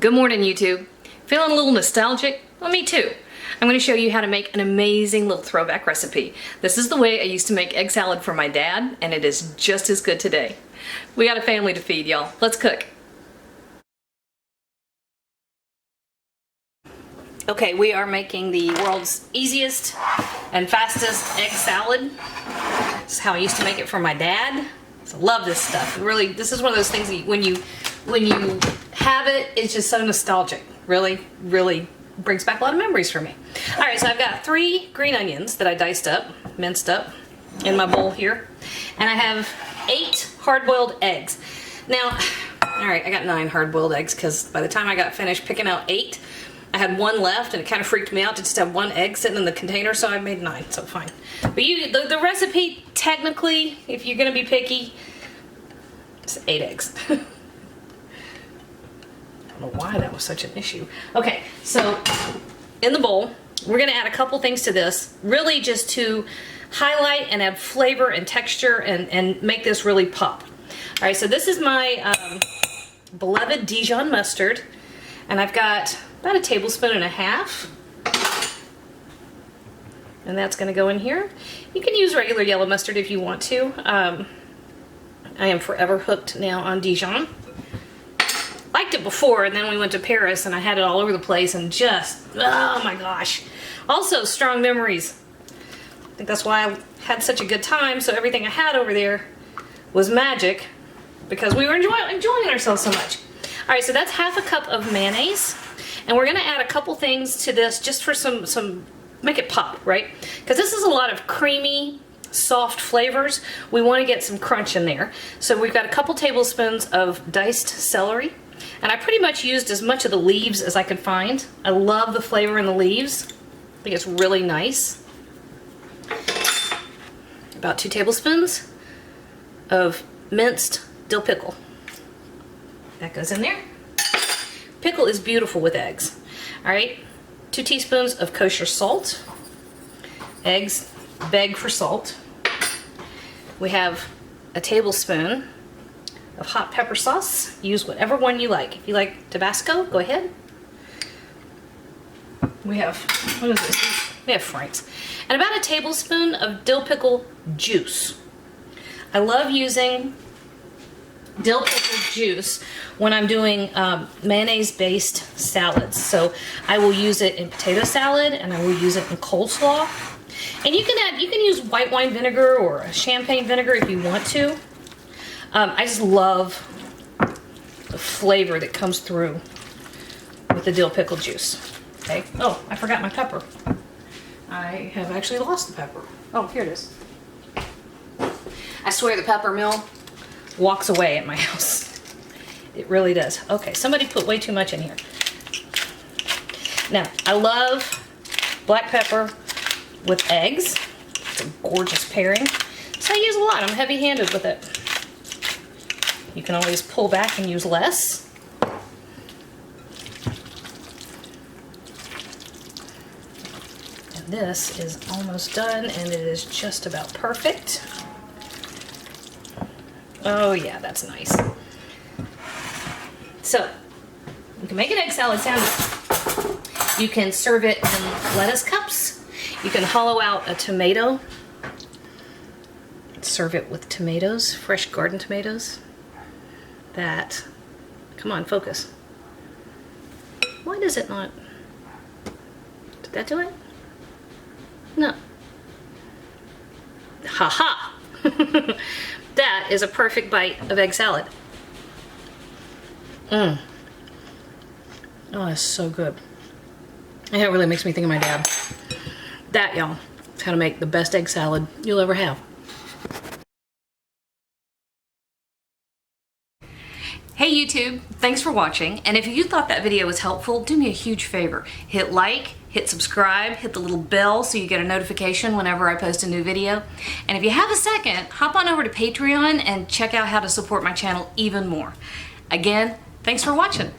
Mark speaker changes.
Speaker 1: Good morning, YouTube. Feeling a little nostalgic? Well, me too. I'm going to show you how to make an amazing little throwback recipe. This is the way I used to make egg salad for my dad, and it is just as good today. We got a family to feed, y'all. Let's cook. Okay, we are making the world's easiest and fastest egg salad. This is how I used to make it for my dad. So I love this stuff. Really, this is one of those things that when you have it, it's just so nostalgic. Really brings back a lot of memories for me. All right, so I've got 3 green onions that I diced up, minced up in my bowl here. And I have 8 hard-boiled eggs. Now, all right, I got 9 hard-boiled eggs because by the time I got finished picking out 8, I had 1 left, and it kind of freaked me out to just have 1 egg sitting in the container, so I made 9, so fine. But the recipe, technically, if you're gonna be picky, it's 8 eggs. I don't know why that was such an issue. Okay, so in the bowl, we're gonna add a couple things to this, really just to highlight and add flavor and texture and make this really pop. All right, so this is my beloved Dijon mustard, and I've got about 1.5 tablespoons. And that's gonna go in here. You can use regular yellow mustard if you want to. I am forever hooked now on Dijon. Liked it before, and then we went to Paris and I had it all over the place and just, oh my gosh. Also, strong memories. I think that's why I had such a good time, so everything I had over there was magic because we were enjoying ourselves so much. All right, so that's 1/2 cup of mayonnaise. And we're gonna add a couple things to this just for some make it pop, right? Because this is a lot of creamy, soft flavors. We wanna get some crunch in there. So we've got a couple tablespoons of diced celery. And I pretty much used as much of the leaves as I could find. I love the flavor in the leaves. I think it's really nice. About 2 tablespoons of minced dill pickle. That goes in there. Pickle is beautiful with eggs. All right, 2 teaspoons of kosher salt. Eggs beg for salt. We have a tablespoon of hot pepper sauce. Use whatever one you like. If you like Tabasco, go ahead. We have, what is this? We have Frank's. And about 1 tablespoon of dill pickle juice. I love using dill pickle juice when I'm doing mayonnaise-based salads. So I will use it in potato salad, and I will use it in coleslaw. And you can use white wine vinegar or a champagne vinegar if you want to. I just love the flavor that comes through with the dill pickle juice. Okay. Oh, I forgot my pepper. I have actually lost the pepper. Oh, here it is. I swear the pepper mill walks away at my house. It really does. Okay, somebody put way too much in here. Now, I love black pepper with eggs. It's a gorgeous pairing. So I use a lot. I'm heavy-handed with it. You can always pull back and use less. And this is almost done, and it is just about perfect. Oh yeah, that's nice. So, you can make an egg salad sandwich. You can serve it in lettuce cups. You can hollow out a tomato. Serve it with tomatoes, fresh garden tomatoes. That, come on, focus. Why does it not? Did that do it? No. Ha-ha! That is a perfect bite of egg salad. Mmm. Oh, that's so good. And it really makes me think of my dad. That, y'all, is how to make the best egg salad you'll ever have. Hey YouTube, thanks for watching. And if you thought that video was helpful, do me a huge favor. Hit like, hit subscribe, hit the little bell so you get a notification whenever I post a new video. And if you have a second, hop on over to Patreon and check out how to support my channel even more. Again, thanks for watching.